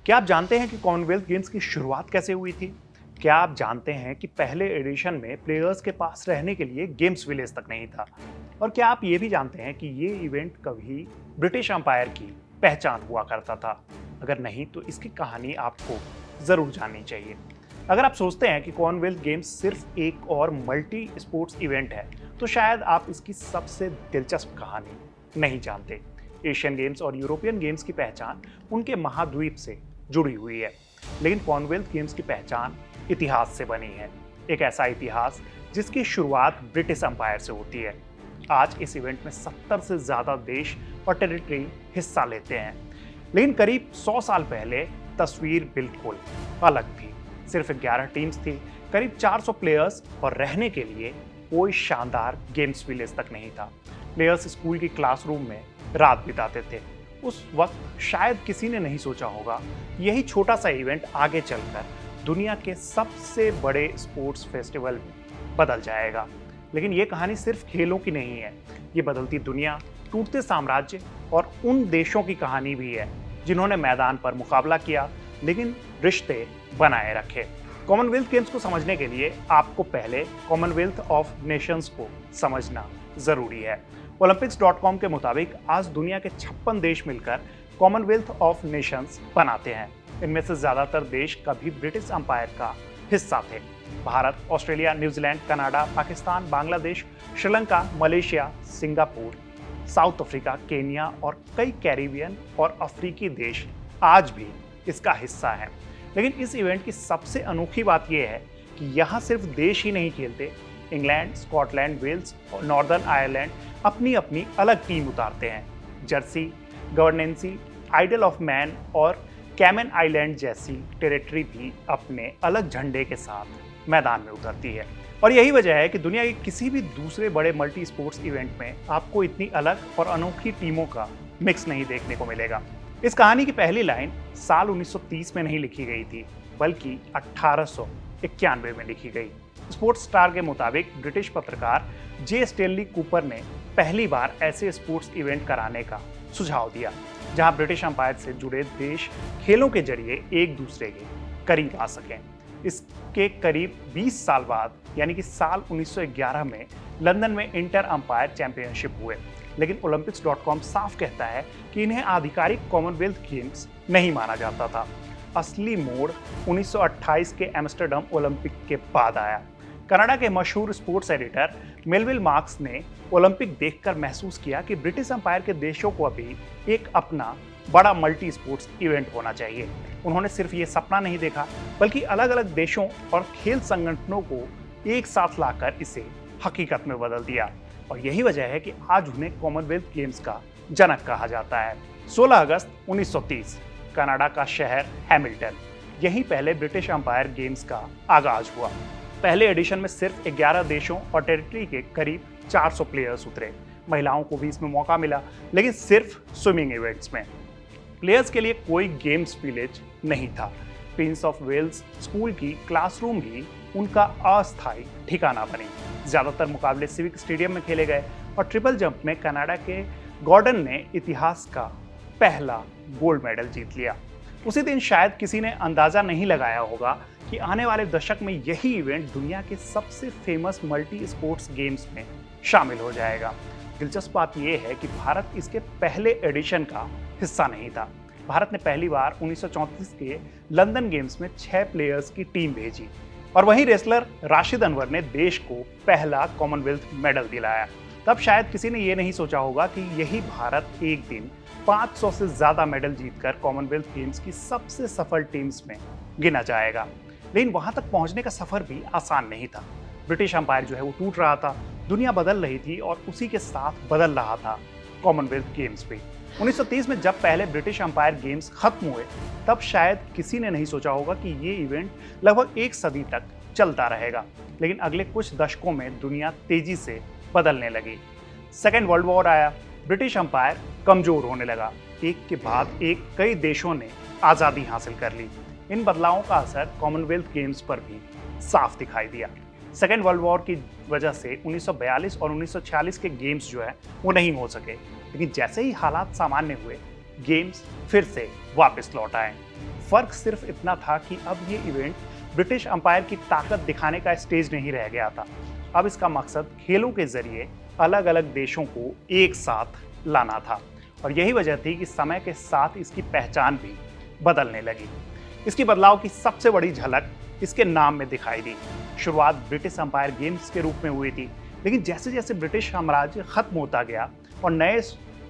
क्या आप जानते हैं कि कॉमनवेल्थ गेम्स की शुरुआत कैसे हुई थी? क्या आप जानते हैं कि पहले एडिशन में प्लेयर्स के पास रहने के लिए गेम्स विलेज तक नहीं था? और क्या आप ये भी जानते हैं कि ये इवेंट कभी ब्रिटिश अंपायर की पहचान हुआ करता था? अगर नहीं तो इसकी कहानी आपको ज़रूर जाननी चाहिए। अगर आप सोचते हैं कि कॉमनवेल्थ गेम्स सिर्फ एक और मल्टी स्पोर्ट्स इवेंट है, तो शायद आप इसकी सबसे दिलचस्प कहानी नहीं जानते। एशियन गेम्स और यूरोपियन गेम्स की पहचान उनके महाद्वीप से जुड़ी हुई है, लेकिन कॉमनवेल्थ गेम्स की पहचान इतिहास से बनी है। एक ऐसा इतिहास जिसकी शुरुआत ब्रिटिश अंपायर से होती है। आज इस इवेंट में 70 से ज़्यादा देश और टेरिटरी हिस्सा लेते हैं, लेकिन करीब 100 साल पहले तस्वीर बिल्कुल अलग थी। सिर्फ 11 टीम्स थी, करीब 400 प्लेयर्स और रहने के लिए कोई शानदार गेम्स विलेज तक नहीं था। प्लेयर्स स्कूल की क्लासरूम में रात बिताते थे। उस वक्त शायद किसी ने नहीं सोचा होगा यही छोटा सा इवेंट आगे चलकर दुनिया के सबसे बड़े स्पोर्ट्स फेस्टिवल में बदल जाएगा। लेकिन ये कहानी सिर्फ खेलों की नहीं है, ये बदलती दुनिया, टूटते साम्राज्य और उन देशों की कहानी भी है जिन्होंने मैदान पर मुकाबला किया लेकिन रिश्ते बनाए रखे। कॉमनवेल्थ गेम्स को समझने के लिए आपको पहले कॉमनवेल्थ ऑफ नेशंस को समझना जरूरी है। Olympics.com के मुताबिक आज दुनिया के 56 देश मिलकर कॉमनवेल्थ ऑफ नेशंस बनाते हैं। इनमें से ज्यादातर देश कभी ब्रिटिश अंपायर का हिस्सा थे। Bharat, Australia, New Zealand, Canada, Pakistan, Bangladesh, Sri Lanka, Malaysia, Singapore, south Africa, Kenya और कई कैरिबियन और अफ्रीकी देश आज भी इसका हिस्सा हैं। लेकिन इस इवेंट की सबसे अनोखी बात यह है कि यहाँ सिर्फ देश ही नहीं खेलते। इंग्लैंड, स्कॉटलैंड, वेल्स और नॉर्दर्न आयरलैंड अपनी अपनी अलग टीम उतारते हैं। जर्सी, गवर्नेंसी, आइडल ऑफ मैन और कैमन आइलैंड जैसी टेरिटरी भी अपने अलग झंडे के साथ मैदान में उतरती है। और यही वजह है कि दुनिया के किसी भी दूसरे बड़े मल्टी स्पोर्ट्स इवेंट में आपको इतनी अलग और अनोखी टीमों का मिक्स नहीं देखने को मिलेगा। इस कहानी की पहली लाइन साल 1930 में नहीं लिखी गई थी, बल्कि 1891 में लिखी गई। स्पोर्ट्स स्टार के मुताबिक ब्रिटिश पत्रकार जे स्टेनली कूपर ने पहली बार ऐसे स्पोर्ट्स इवेंट कराने का सुझाव दिया जहां ब्रिटिश अंपायर से जुड़े देश खेलों के जरिए एक दूसरे के करीब आ सकें। इसके करीब 20 साल बाद यानी कि साल 1911 में लंदन में इंटर अंपायर चैंपियनशिप हुए। लेकिन Olympics.com साफ कहता है कि इन्हें आधिकारिक कॉमनवेल्थ गेम्स नहीं माना जाता था। असली मोड़ 1928 के एम्स्टर्डम ओलंपिक के बाद आया। कनाडा के मशहूर स्पोर्ट्स एडिटर मेलविल मार्क्स ने ओलंपिक देखकर महसूस किया कि ब्रिटिश अंपायर के देशों को अभी एक अपना बड़ा मल्टी स्पोर्ट्स इवेंट होना चाहिए। उन्होंने सिर्फ ये सपना नहीं देखा, बल्कि अलग अलग देशों और खेल संगठनों को एक साथ लाकर इसे हकीकत में बदल दिया। और यही वजह है कि आज उन्हें कॉमनवेल्थ गेम्स का जनक कहा जाता है। 16 अगस्त 1930 कनाडा का शहर हैमिल्टन, यहीं पहले ब्रिटिश अंपायर गेम्स का आगाज हुआ। पहले एडिशन में सिर्फ 11 देशों और टेरिटरी के करीब 400 प्लेयर्स उतरे। महिलाओं को भी इसमें मौका मिला, लेकिन सिर्फ स्विमिंग इवेंट्स में। प्लेयर्स के लिए कोई गेम्स विलेज नहीं था। प्रिंस ऑफ वेल्स स्कूल की क्लासरूम ही उनका अस्थायी ठिकाना बनी। ज़्यादातर मुकाबले सिविक स्टेडियम में खेले गए और ट्रिपल जंप में कनाडा के गॉर्डन ने इतिहास का पहला गोल्ड मेडल जीत लिया। उसी दिन शायद किसी ने अंदाज़ा नहीं लगाया होगा कि आने वाले दशक में यही इवेंट दुनिया के सबसे फेमस मल्टी स्पोर्ट्स गेम्स में शामिल हो जाएगा। दिलचस्प बात यह है कि भारत इसके पहले एडिशन का हिस्सा नहीं था। भारत ने पहली बार 1934 के लंदन गेम्स में 6 प्लेयर्स की टीम भेजी और वहीं रेसलर राशिद अनवर ने देश को पहला कॉमनवेल्थ मेडल दिलाया। तब शायद किसी ने यह नहीं सोचा होगा कि यही भारत एक दिन 500 से ज़्यादा मेडल जीतकर कॉमनवेल्थ गेम्स की सबसे सफल टीम्स में गिना जाएगा। लेकिन वहां तक पहुंचने का सफर भी आसान नहीं था। ब्रिटिश अंपायर जो है वो टूट रहा था, दुनिया बदल रही थी और उसी के साथ बदल रहा था कॉमनवेल्थ गेम्स भी। 1930 में जब पहले ब्रिटिश अंपायर गेम्स खत्म हुए, तब शायद किसी ने नहीं सोचा होगा कि ये इवेंट लगभग एक सदी तक चलता रहेगा। लेकिन अगले कुछ दशकों में दुनिया तेजी से बदलने लगी। सेकेंड वर्ल्ड वॉर आया, ब्रिटिश अंपायर कमजोर होने लगा। एक के बाद एक कई देशों ने आज़ादी हासिल कर ली। इन बदलावों का असर कॉमनवेल्थ गेम्स पर भी साफ दिखाई दिया। सेकेंड वर्ल्ड वॉर की वजह से 1942 और 1946 के गेम्स जो है वो नहीं हो सके, लेकिन जैसे ही हालात सामान्य हुए, गेम्स फिर से वापस लौट आए। फर्क सिर्फ इतना था कि अब ये इवेंट ब्रिटिश अंपायर की ताकत दिखाने का स्टेज नहीं रह गया था। अब इसका मकसद खेलों के जरिए अलग अलग देशों को एक साथ लाना था और यही वजह थी कि समय के साथ इसकी पहचान भी बदलने लगी। इसकी बदलाव की सबसे बड़ी झलक इसके नाम में दिखाई दी। शुरुआत ब्रिटिश अंपायर गेम्स के रूप में हुई थी, लेकिन जैसे जैसे ब्रिटिश साम्राज्य खत्म होता गया और नए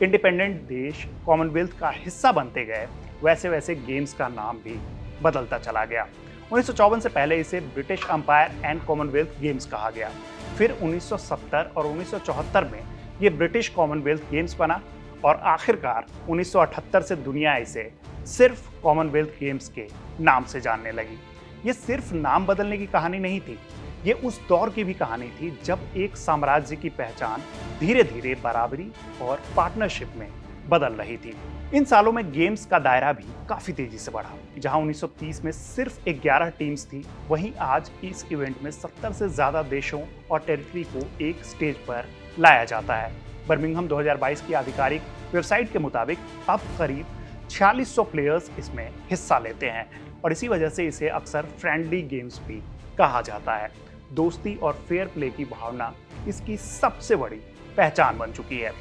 इंडिपेंडेंट देश कॉमनवेल्थ का हिस्सा बनते गए, वैसे वैसे गेम्स का नाम भी बदलता चला गया। 1954 से पहले इसे British umpire and Commonwealth games कहा गया। फिर 1970 और 1974 में ये ब्रिटिश कॉमनवेल्थ गेम्स बना और आखिरकार 1978 से दुनिया इसे सिर्फ कॉमनवेल्थ गेम्स के नाम से जानने लगी। ये सिर्फ नाम बदलने की कहानी नहीं थी, ये उस दौर की भी कहानी थी जब एक साम्राज्य की पहचान धीरे धीरे बराबरी और पार्टनरशिप में बदल रही थी। इन सालों में गेम्स का दायरा भी काफी तेजी से बढ़ा। जहां 1930 में सिर्फ 11 टीम्स थी, वहीं आज इस इवेंट में 70 से ज्यादा देशों और टेरिटरी को एक स्टेज पर लाया जाता है। बर्मिंघम 2022 की आधिकारिक वेबसाइट के मुताबिक अब करीब 4600 प्लेयर्स इसमें हिस्सा लेते हैं और इसी वजह से इसे अक्सर फ्रेंडली गेम्स भी कहा जाता है। दोस्ती और फेयर प्ले की भावना इसकी सबसे बड़ी पहचान बन चुकी है।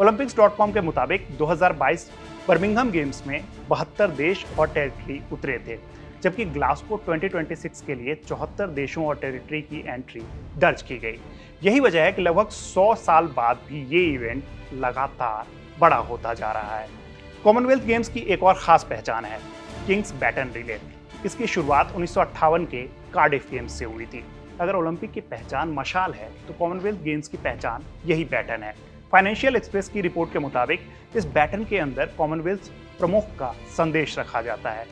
Olympics.com के मुताबिक 2022 बर्मिंघम गेम्स में 72 देश और टेरिटरी उतरे थे, जबकि ग्लासगो 2026 के लिए 74 देशों और टेरिटरी की एंट्री दर्ज की गई। यही वजह है कि लगभग 100 साल बाद भी ये इवेंट लगातार बड़ा होता जा रहा है। कॉमनवेल्थ गेम्स की एक और खास पहचान है किंग्स बैटन रिले। इसकी शुरुआत 1958 के कार्डिफ गेम्स से हुई थी। अगर ओलंपिक की पहचान मशाल है तो कॉमनवेल्थ गेम्स की पहचान यही बैटन है। फाइनेंशियल एक्सप्रेस की रिपोर्ट के मुताबिक इस बैटन के अंदर कॉमनवेल्थ प्रमुख का संदेश रखा जाता है।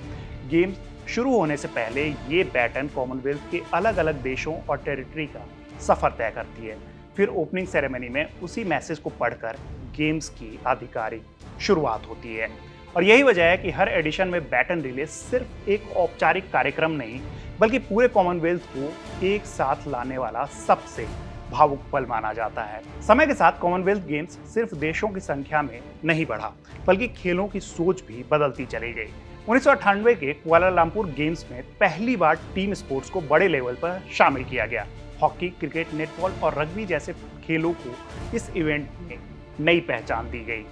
गेम्स शुरू होने से पहले ये बैटन कॉमनवेल्थ के अलग अलग देशों और टेरिटरी का सफर तय करती है। फिर ओपनिंग सेरेमनी में उसी मैसेज को पढ़कर गेम्स की आधिकारिक शुरुआत होती है और यही वजह है कि हर एडिशन में बैटन रिले सिर्फ एक औपचारिक कार्यक्रम नहीं, बल्कि पूरे कॉमनवेल्थ को एक साथ लाने वाला सबसे भावुक पल माना जाता है। समय के साथ कॉमनवेल्थ गेम्स सिर्फ देशों की संख्या में नहीं बढ़ा, बल्कि खेलों की सोच भी बदलती चली गई। 1998 के कुआलालंपुर गेम्स में पहली बार टीम स्पोर्ट्स को बड़े लेवल पर शामिल किया गया। हॉकी, क्रिकेट, नेटबॉल और रग्बी जैसे खेलों को इस इवेंट में नई पहचान दी गई।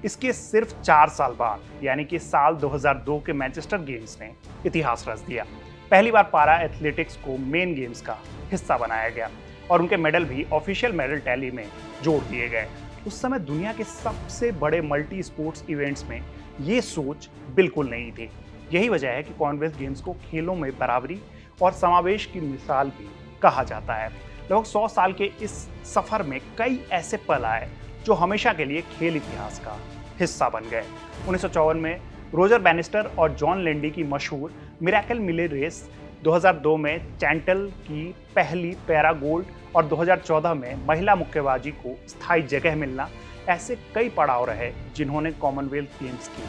इसके सिर्फ 4 साल बाद यानी कि साल 2002 के मैनचेस्टर गेम्स ने इतिहास रच दिया। पहली बार पारा एथलेटिक्स को मेन गेम्स का हिस्सा बनाया गया और उनके मेडल भी ऑफिशियल मेडल टैली में जोड़ दिए गए। उस समय दुनिया के सबसे बड़े मल्टी स्पोर्ट्स इवेंट्स में ये सोच बिल्कुल नहीं थी। यही वजह है कि कॉमनवेल्थ गेम्स को खेलों में बराबरी और समावेश की मिसाल भी कहा जाता है। लगभग 100 साल के इस सफर में कई ऐसे पल आए जो हमेशा के लिए खेल इतिहास का हिस्सा बन गए। 1954 में रोजर बैनिस्टर और जॉन लेंडी की मशहूर मिरेकल मिले रेस, 2002 में चैंटल की पहली पैरा गोल्ड और 2014 में महिला मुक्केबाजी को स्थायी जगह मिलना, ऐसे कई पड़ाव रहे जिन्होंने कॉमनवेल्थ गेम्स की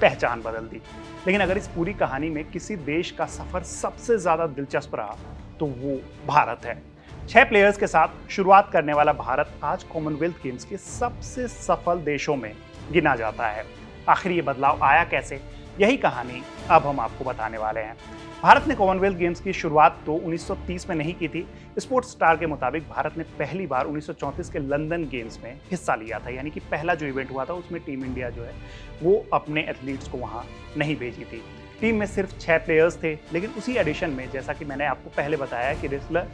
पहचान बदल दी। लेकिन अगर इस पूरी कहानी में किसी देश का सफर सबसे ज्यादा दिलचस्प रहा तो वो भारत है। 6 प्लेयर्स के साथ शुरुआत करने वाला भारत आज कॉमनवेल्थ गेम्स के सबसे सफल देशों में गिना जाता है। आखिर ये बदलाव आया कैसे, यही कहानी अब हम आपको बताने वाले हैं। भारत ने कॉमनवेल्थ गेम्स की शुरुआत तो 1930 में नहीं की थी। स्पोर्ट्स स्टार के मुताबिक भारत ने पहली बार 1934 के लंदन गेम्स में हिस्सा लिया था, यानी कि पहला जो इवेंट हुआ था उसमें टीम इंडिया जो है वो अपने एथलीट्स को वहाँ नहीं भेजी थी। टीम में सिर्फ 6 प्लेयर्स थे, लेकिन उसी एडिशन में जैसा कि मैंने आपको पहले बताया कि रेसलर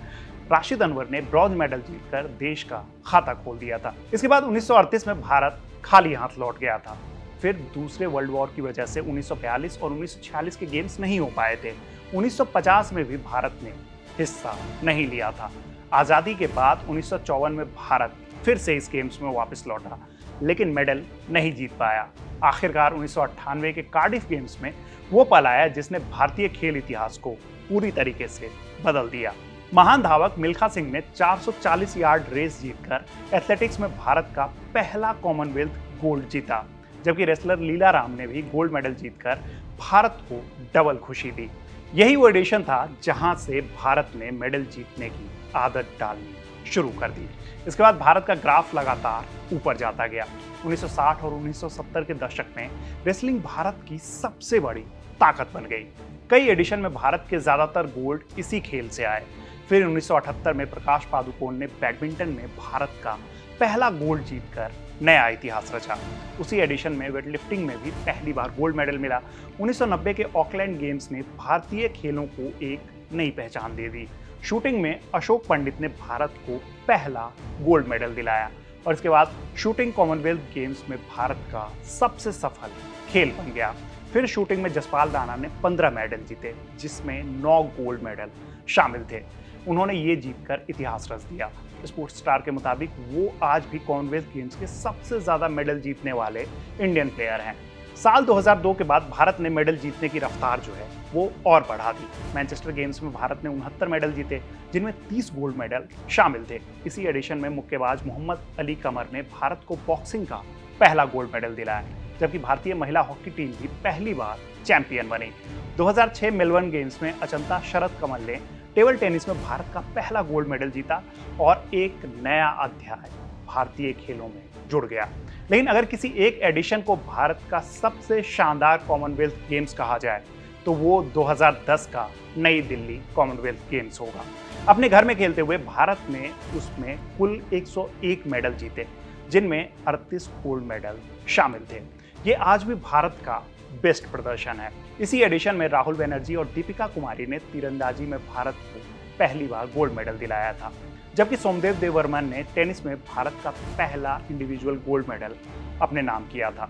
राशिद अनवर ने ब्रॉन्ज मेडल जीतकर देश का खाता खोल दिया था। इसके बाद 1938 में भारत खाली हाथ लौट गया था। फिर दूसरे वर्ल्ड वॉर की वजह से 1942 और 1946 के गेम्स नहीं हो पाए थे। 1950 में भी भारत ने हिस्सा नहीं लिया था। आज़ादी के बाद 1954 में भारत फिर से इस गेम्स में वापस लौटा, लेकिन मेडल नहीं जीत पाया। आखिरकार 1998 के कार्डिफ गेम्स में वो पल आया जिसने भारतीय खेल इतिहास को पूरी तरीके से बदल दिया। महान धावक मिल्खा सिंह ने 440 यार्ड रेस जीतकर एथलेटिक्स में भारत का पहला कॉमनवेल्थ गोल्ड जीता, जबकि रेसलर लीला राम ने भी गोल्ड मेडल जीतकर भारत को डबल खुशी दी। यही वो एडिशन था जहां से भारत ने मेडल जीतने की आदत डालनी शुरू कर दी। इसके बाद भारत का ग्राफ लगातार ऊपर जाता गया। 1960 और 1970 के दशक में रेसलिंग भारत की सबसे बड़ी ताकत बन गई। कई एडिशन में भारत के ज्यादातर गोल्ड इसी खेल से आए। फिर 1978 में प्रकाश पादुकोण ने बैडमिंटन में भारत का पहला गोल्ड जीतकर नया इतिहास रचा। उसी एडिशन में वेटलिफ्टिंग में भी पहली बार गोल्ड मेडल मिला। 1990 के ऑकलैंड गेम्स ने भारतीय खेलों को एक नई पहचान दे दी। शूटिंग में अशोक पंडित ने भारत को पहला गोल्ड मेडल दिलाया और इसके बाद शूटिंग कॉमनवेल्थ गेम्स में भारत का सबसे सफल खेल बन गया। फिर शूटिंग में जसपाल राणा ने 15 मेडल जीते, जिसमें 9 गोल्ड मेडल शामिल थे। उन्होंने ये जीतकर इतिहास रच दिया। स्पोर्ट्स स्टार के मुताबिक वो आज भी कॉमनवेल्थ गेम्स के सबसे ज्यादा मेडल जीतने वाले इंडियन प्लेयर हैं। साल 2002 के बाद भारत ने मेडल जीतने की रफ्तार जो है वो और बढ़ा दी। मैनचेस्टर गेम्स में भारत ने 69 मेडल जीते, जिनमें 30 गोल्ड मेडल शामिल थे। इसी एडिशन में मुक्केबाज मोहम्मद अली कमर ने भारत को बॉक्सिंग का पहला गोल्ड मेडल दिलाया, जबकि भारतीय महिला हॉकी टीम भी पहली बार चैंपियन बनी। 2006 मेलबर्न गेम्स में अचंता शरद कमल ने टेबल टेनिस में भारत का पहला गोल्ड मेडल जीता और एक नया अध्याय भारतीय खेलों में जुड़ गया। लेकिन अगर किसी एक एडिशन को भारत का सबसे शानदार कॉमनवेल्थ गेम्स कहा जाए तो वो 2010 का नई दिल्ली कॉमनवेल्थ गेम्स होगा। अपने घर में खेलते हुए भारत ने उसमें कुल 101 मेडल जीते, जिनमें 38 गोल्ड मेडल शामिल थे। ये आज भी भारत का बेस्ट प्रदर्शन है। इसी एडिशन में राहुल बनर्जी और दीपिका कुमारी ने तीरंदाजी में भारत को पहली बार गोल्ड मेडल दिलाया था, जबकि सोमदेव देवर्मन ने टेनिस में भारत का पहला इंडिविजुअल गोल्ड मेडल अपने नाम किया था।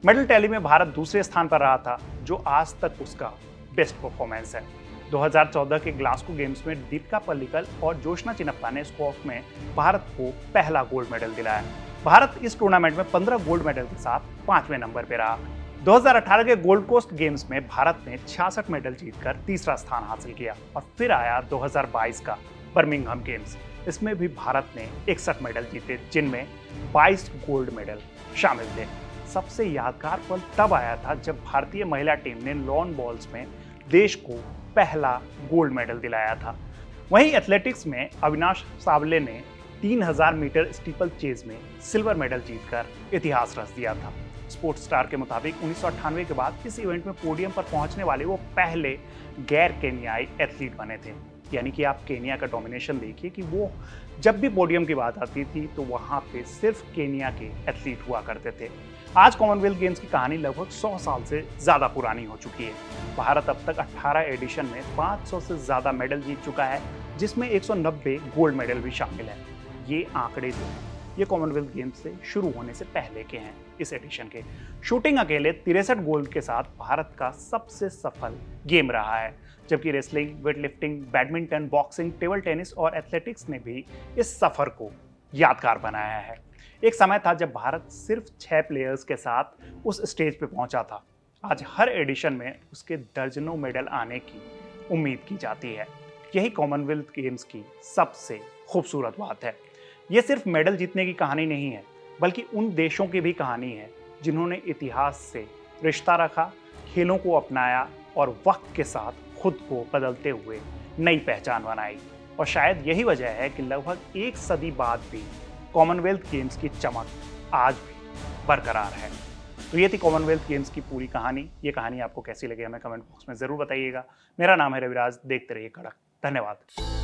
मेडल टैली में भारत दूसरे स्थान पर रहा था, जो आज तक उसका बेस्ट परफॉर्मेंस है। 2014 के ग्लासगो गेम्स में दीपिका पल्लिकल और जोशना चिनप्पा ने स्क्वॉश में भारत को पहला गोल्ड मेडल दिलाया। भारत इस टूर्नामेंट में 15 गोल्ड मेडल के साथ 5वें नंबर पर रहा। 2018 के गोल्ड कोस्ट गेम्स में भारत ने 66 मेडल जीतकर तीसरा स्थान हासिल किया और फिर आया 2022 का बर्मिंघम गेम्स। इसमें भी भारत ने 61 मेडल जीते, जिनमें 22 गोल्ड मेडल शामिल थे। सबसे यादगार पल तब आया था जब भारतीय महिला टीम ने लॉन बॉल्स में देश को पहला गोल्ड मेडल दिलाया था। वहीं एथलेटिक्स में अविनाश सावले ने 3000 मीटर स्टीपल चेज में सिल्वर मेडल जीतकर इतिहास रच दिया था। स्पोर्ट्स स्टार के मुताबिक 1998 के बाद इस इवेंट में पोडियम पर पहुंचने वाले वो पहले गैर केन्याई एथलीट बने थे। यानी कि आप केन्या का डोमिनेशन देखिए कि वो जब भी पोडियम की बात आती थी तो वहाँ पे सिर्फ केन्या के एथलीट हुआ करते थे। आज कॉमनवेल्थ गेम्स की कहानी लगभग 100 साल से ज़्यादा पुरानी हो चुकी है। भारत अब तक 18 एडिशन में 500 से ज़्यादा मेडल जीत चुका है, जिसमें 190 गोल्ड मेडल भी शामिल हैं। ये आंकड़े जो हैं ये कॉमनवेल्थ गेम्स से शुरू होने से पहले के हैं। इस एडिशन के शूटिंग अकेले 63 गोल्ड के साथ भारत का सबसे सफल गेम रहा है, जबकि wrestling, weightlifting, badminton, boxing, table tennis और एथलेटिक्स ने भी इस सफर को यादगार बनाया है। एक समय था जब भारत सिर्फ 6 प्लेयर्स के साथ उस स्टेज पे पहुंचा था। आज हर एडिशन में उसके दर्जनों मेडल आने की उम्मीद की जाती है। यही कॉमनवेल्थ गेम्स की सबसे खूबसूरत बात है। ये सिर्फ मेडल जीतने की कहानी नहीं है, बल्कि उन देशों की भी कहानी है जिन्होंने इतिहास से रिश्ता रखा, खेलों को अपनाया और वक्त के साथ खुद को बदलते हुए नई पहचान बनाई। और शायद यही वजह है कि लगभग एक सदी बाद भी कॉमनवेल्थ गेम्स की चमक आज भी बरकरार है। तो ये थी कॉमनवेल्थ गेम्स की पूरी कहानी। ये कहानी आपको कैसी लगी हमें कमेंट बॉक्स में ज़रूर बताइएगा। मेरा नाम है रविराज, देखते रहिए कड़क। धन्यवाद।